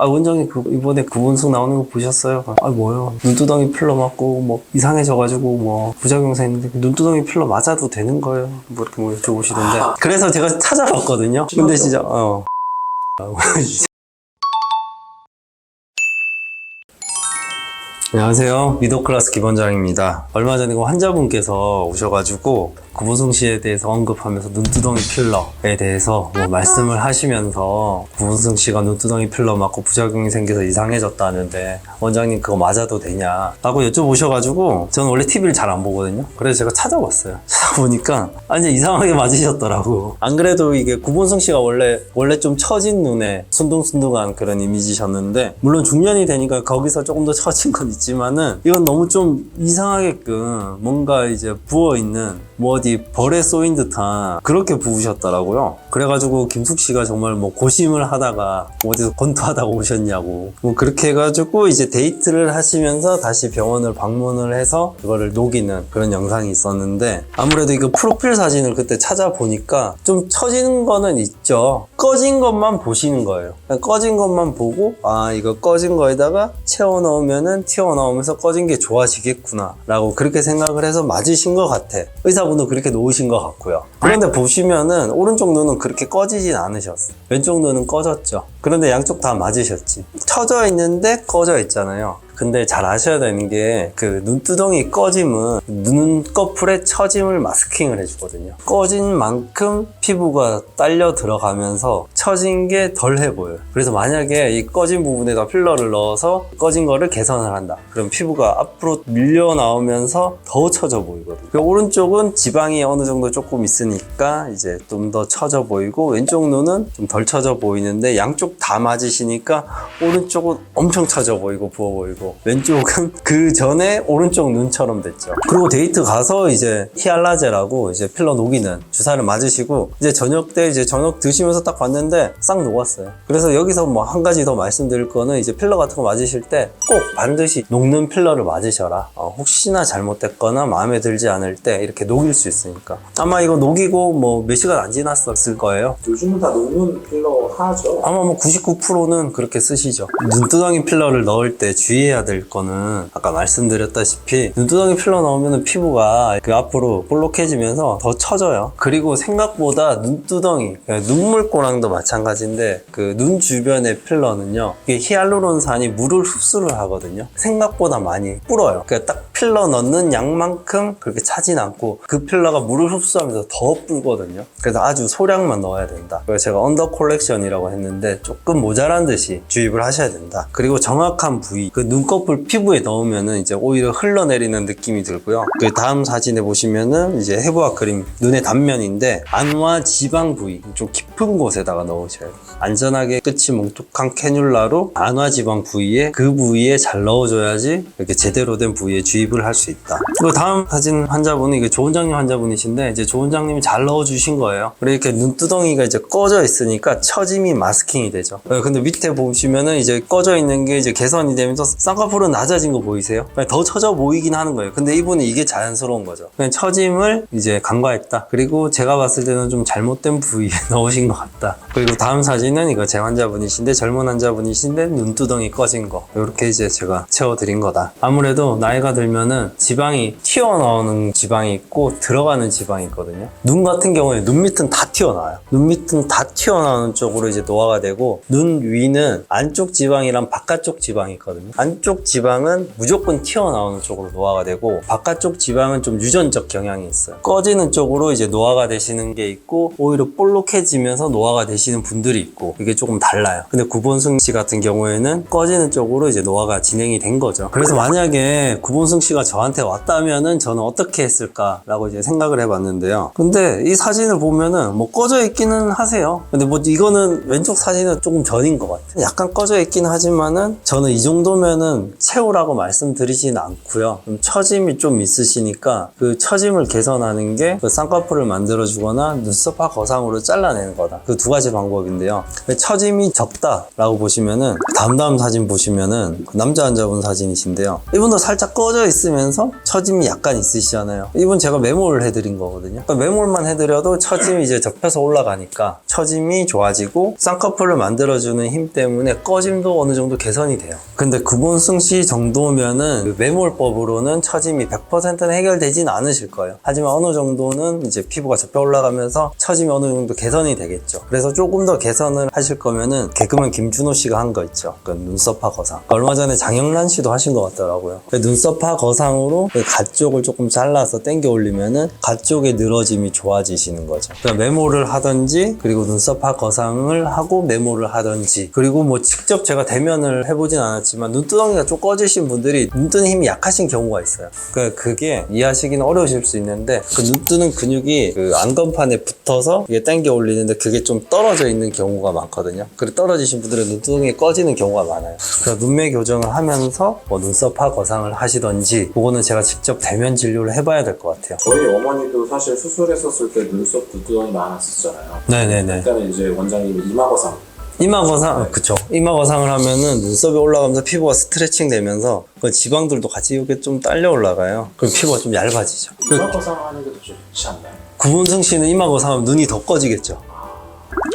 아 원장님 이번에 구본승 나오는 거 보셨어요? 아 뭐요? 눈두덩이 필러 맞고 뭐 이상해져가지고 뭐 부작용 생기는데 눈두덩이 필러 맞아도 되는 거예요? 뭐 이렇게 뭐 여쭤보시던데 그래서 제가 찾아봤거든요. 근데 진짜 안녕하세요. 미더클래스 김원장입니다. 얼마 전에 환자분께서 오셔가지고 구본승 씨에 대해서 언급하면서 눈두덩이 필러에 대해서 뭐 말씀을 하시면서 구본승 씨가 눈두덩이 필러 맞고 부작용이 생겨서 이상해졌다는데 원장님 그거 맞아도 되냐 라고 여쭤보셔가지고 저는 원래 TV를 잘 안 보거든요. 그래서 제가 찾아봤어요. 찾아보니까 아니 이상하게 맞으셨더라고. 안 그래도 이게 구본승 씨가 원래 좀 처진 눈에 순둥순둥한 그런 이미지셨는데 물론 중년이 되니까 거기서 조금 더 처진 건 있지만은 이건 너무 좀 이상하게끔 뭔가 이제 부어있는 뭐 어디 벌에 쏘인 듯한 그렇게 부으셨더라고요. 그래가지고 김숙 씨가 정말 뭐 고심을 하다가 어디서 권투하다가 오셨냐고 뭐 그렇게 해가지고 이제 데이트를 하시면서 다시 병원을 방문을 해서 그거를 녹이는 그런 영상이 있었는데 아무래도 이거 프로필 사진을 그때 찾아보니까 좀 처지는 거는 있죠. 꺼진 것만 보시는 거예요. 꺼진 것만 보고 아 이거 꺼진 거에다가 채워 넣으면은 튀어나오면서 꺼진 게 좋아지겠구나 라고 그렇게 생각을 해서 맞으신 것 같아. 의사분도 그렇게 놓으신 것 같고요. 그런데 보시면은 오른쪽 눈은 그렇게 꺼지진 않으셨어요. 왼쪽 눈은 꺼졌죠. 그런데 양쪽 다 맞으셨지. 처져 있는데 꺼져 있잖아요. 근데 잘 아셔야 되는 게 그 눈두덩이 꺼짐은 눈꺼풀의 처짐을 마스킹을 해주거든요. 꺼진 만큼 피부가 딸려 들어가면서 처진 게 덜해 보여요. 그래서 만약에 이 꺼진 부분에다 필러를 넣어서 꺼진 거를 개선을 한다. 그럼 피부가 앞으로 밀려 나오면서 더 처져 보이거든요. 그 오른쪽은 지방이 어느 정도 조금 있으니까 이제 좀 더 처져 보이고 왼쪽 눈은 좀 덜 처져 보이는데 양쪽 다 맞으시니까 오른쪽은 엄청 처져 보이고 부어 보이고 왼쪽은 그 전에 오른쪽 눈처럼 됐죠. 그리고 데이트 가서 이제 히알라제라고 이제 필러 녹이는 주사를 맞으시고 이제 저녁 때 이제 저녁 드시면서 딱 봤는데 싹 녹았어요. 그래서 여기서 뭐 한 가지 더 말씀드릴 거는 이제 필러 같은 거 맞으실 때 꼭 반드시 녹는 필러를 맞으셔라. 혹시나 잘못됐거나 마음에 들지 않을 때 이렇게 녹일 수 있으니까. 아마 이거 녹이고 뭐 몇 시간 안 지났을 거예요. 요즘은 다 녹는 필러 하죠. 아마 뭐 99%는 그렇게 쓰시죠. 눈두덩이 필러를 넣을 때 주의해야 될 거는 아까 말씀드렸다시피 눈두덩이 필러 넣으면 피부가 그 앞으로 볼록해지면서 더 처져요. 그리고 생각보다 눈두덩이, 눈물고랑도 마찬가지인데 그 눈 주변의 필러는요 이게 히알루론산이 물을 흡수를 하거든요. 생각보다 많이 불어요. 그러니까 딱 필러 넣는 양만큼 그렇게 차진 않고 그 필러가 물을 흡수하면서 더 불거든요. 그래서 아주 소량만 넣어야 된다. 그래서 제가 언더 콜렉션이라고 했는데 조금 모자란 듯이 주입을 하셔야 된다. 그리고 정확한 부위, 그 눈꺼풀 피부에 넣으면은 이제 오히려 흘러내리는 느낌이 들고요. 그 다음 사진에 보시면은 이제 해부학 그림 눈의 단면인데 안과 지방 부위 좀 깊은 곳에다가 넣으셔야 돼요. 안전하게 끝이 뭉툭한 캐뉼라로 안과 지방 부위에 그 부위에 잘 넣어줘야지 이렇게 제대로 된 부위에 주입을 할 수 있다. 그리고 다음 사진 환자분은 이게 조원장님 환자분이신데 이제 조원장님이 잘 넣어주신 거예요. 그리고 이렇게 눈두덩이가 이제 꺼져 있으니까 처짐이 마스킹이 되죠. 근데 밑에 보시면은 이제 꺼져 있는 게 이제 개선이 되면서 쌍꺼풀은 낮아진 거 보이세요? 더 처져 보이긴 하는 거예요. 근데 이분은 이게 자연스러운 거죠. 그냥 처짐을 이제 간과했다. 그리고 제가 봤을 때는 좀 잘못된 부위에 넣으신 것 같다. 그리고 다음 사진은 이거 제 환자분이신데 젊은 환자분이신데 눈두덩이 꺼진 거 이렇게 이제 제가 채워드린 거다. 아무래도 나이가 들면은 지방이 튀어나오는 지방이 있고 들어가는 지방이 있거든요. 눈 같은 경우에 눈 밑은 다 튀어나와요. 눈 밑은 다 튀어나오는 쪽으로 이제 노화가 되고 눈 위는 안쪽 지방이랑 바깥쪽 지방이 있거든요. 안쪽 지방은 무조건 튀어나오는 쪽으로 노화가 되고 바깥쪽 지방은 좀 유전적 경향이 있어요. 꺼지는 쪽으로 이제 노화가 되시는 게 있고 오히려 볼록해지면서 노화가 되시는 분들이 있고 이게 조금 달라요. 근데 구본승 씨 같은 경우에는 꺼지는 쪽으로 이제 노화가 진행이 된 거죠. 그래서 만약에 구본승 씨가 저한테 왔다면은 저는 어떻게 했을까라고 이제 생각을 해봤는데요. 근데 이 사진을 보면은 뭐 꺼져 있기는 하세요. 근데 뭐 이거는 왼쪽 사진은 조금 전인 것 같아요. 약간 꺼져 있긴 하지만은 저는 이 정도면은 채우라고 말씀드리진 않고요. 좀 처짐이 좀 있으시니까 그 처짐을 개선하는 게 그 쌍꺼풀을 만들어주거나 눈썹화 거상으로 잘라내는 거다. 그 두 가지 방법인데요. 처짐이 적다라고 보시면은 다음 사진 보시면은 남자 환자분 사진이신데요. 이분도 살짝 꺼져 있으면서 처짐이 약간 있으시잖아요. 이분 제가 메모를 해드린 거거든요. 그러니까 메모만 해드려도 처짐이 이제 접혀서 올라가니까 처짐이 좋아지고 쌍꺼풀을 만들어주는 힘 때문에 꺼짐도 어느 정도 개선이 돼요. 근데 구본승 씨 정도면은 그 매몰법으로는 처짐이 100%는 해결되진 않으실 거예요. 하지만 어느 정도는 이제 피부가 접혀 올라가면서 처짐이 어느 정도 개선이 되겠죠. 그래서 조금 더 개선을 하실 거면은 개그맨 김준호 씨가 한 거 있죠. 그 눈썹파 거상. 얼마 전에 장영란 씨도 하신 것 같더라고요. 그 눈썹파 거상으로 그 가 쪽을 조금 잘라서 당겨 올리면은 가 쪽의 늘어짐이 좋아지시는 거죠. 그러니까 메모를 하든지 그리고 눈썹파 거상을 하고 메모를 하든지 그리고 뭐 직접 제가 대면을 해보진 않았지만 눈두덩이가 좀 꺼지신 분들이 눈 뜨는 힘이 약하신 경우가 있어요. 그러니까 그게 이해하시기는 어려우실 수 있는데 그 눈 뜨는 근육이 그 안검판에 붙어서 이게 당겨 올리는데 그게 좀 떨어져 있는 경우가 많거든요. 그리고 떨어지신 분들은 눈두덩이 꺼지는 경우가 많아요. 그래서 눈매 교정을 하면서 뭐 눈썹파 거상을 하시던지 그거는 제가 직접 대면 진료를 해봐야 될 것 같아요. 저희 어머니도 사실 수술했었을 때 눈썹 눈두덩이 많았었잖아요. 네네네. 그때는 이제 원장님이 이마거상 이마거상, 그쵸. 이마거상을 하면은 눈썹이 올라가면서 피부가 스트레칭 되면서 그 지방들도 같이 이렇게 좀 딸려 올라가요. 그럼 피부가 좀 얇아지죠. 이마거상 하는 게 더 좋지 않나요? 구본승 씨는 이마거상 하면 눈이 더 꺼지겠죠.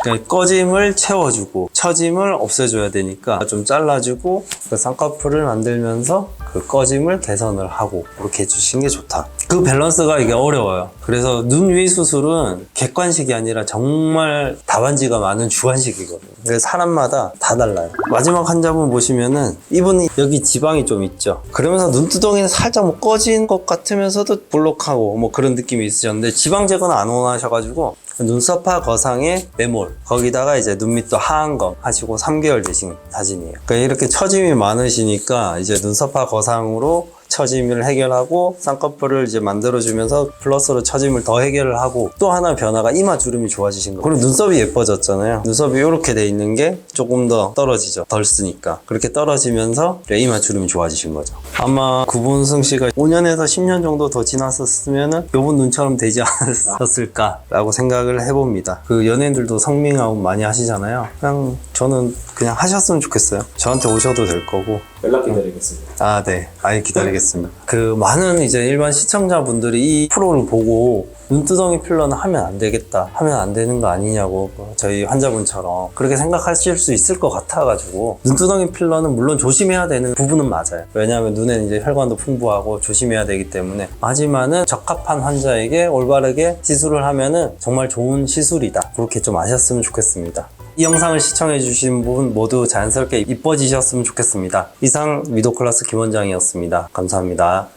그러니까 꺼짐을 채워주고 처짐을 없애줘야 되니까 좀 잘라주고 그 쌍꺼풀을 만들면서 그 꺼짐을 개선을 하고 그렇게 해주시는 게 좋다. 그 밸런스가 이게 어려워요. 그래서 눈 위 수술은 객관식이 아니라 정말 답안지가 많은 주관식이거든요. 그래서 사람마다 다 달라요. 마지막 환자분 보시면은 이분이 여기 지방이 좀 있죠. 그러면서 눈두덩이는 살짝 뭐 꺼진 것 같으면서도 볼록하고 뭐 그런 느낌이 있으셨는데 지방 제거는 안 원하셔가지고 눈썹파 거상에 매몰 거기다가 이제 눈 밑도 하안검 하시고 3개월 되신 사진이에요. 그러니까 이렇게 처짐이 많으시니까 이제 눈썹파 거상으로 처짐을 해결하고 쌍꺼풀을 이제 만들어주면서 플러스로 처짐을 더 해결을 하고 또 하나 변화가 이마 주름이 좋아지신 거예요. 그리고 눈썹이 예뻐졌잖아요. 눈썹이 이렇게 돼 있는 게 조금 더 떨어지죠. 덜 쓰니까. 그렇게 떨어지면서 이마 주름이 좋아지신 거죠. 아마 구본승 씨가 5년에서 10년 정도 더 지났었으면은 요번 눈처럼 되지 않았을까라고 생각을 해봅니다. 그 연예인들도 성밍아웃 많이 하시잖아요. 그냥 저는 그냥 하셨으면 좋겠어요. 저한테 오셔도 될 거고. 연락 기다리겠습니다. 아, 네. 아예 기다리겠습니다. 그 많은 이제 일반 시청자분들이 이 프로를 보고 눈두덩이 필러는 하면 안 되겠다, 하면 안 되는 거 아니냐고 저희 환자분처럼 그렇게 생각하실 수 있을 것 같아가지고 눈두덩이 필러는 물론 조심해야 되는 부분은 맞아요. 왜냐하면 눈에는 이제 혈관도 풍부하고 조심해야 되기 때문에 하지만은 적합한 환자에게 올바르게 시술을 하면은 정말 좋은 시술이다. 그렇게 좀 아셨으면 좋겠습니다. 이 영상을 시청해주신 분 모두 자연스럽게 이뻐지셨으면 좋겠습니다. 이상 위도클라스 김원장이었습니다. 감사합니다.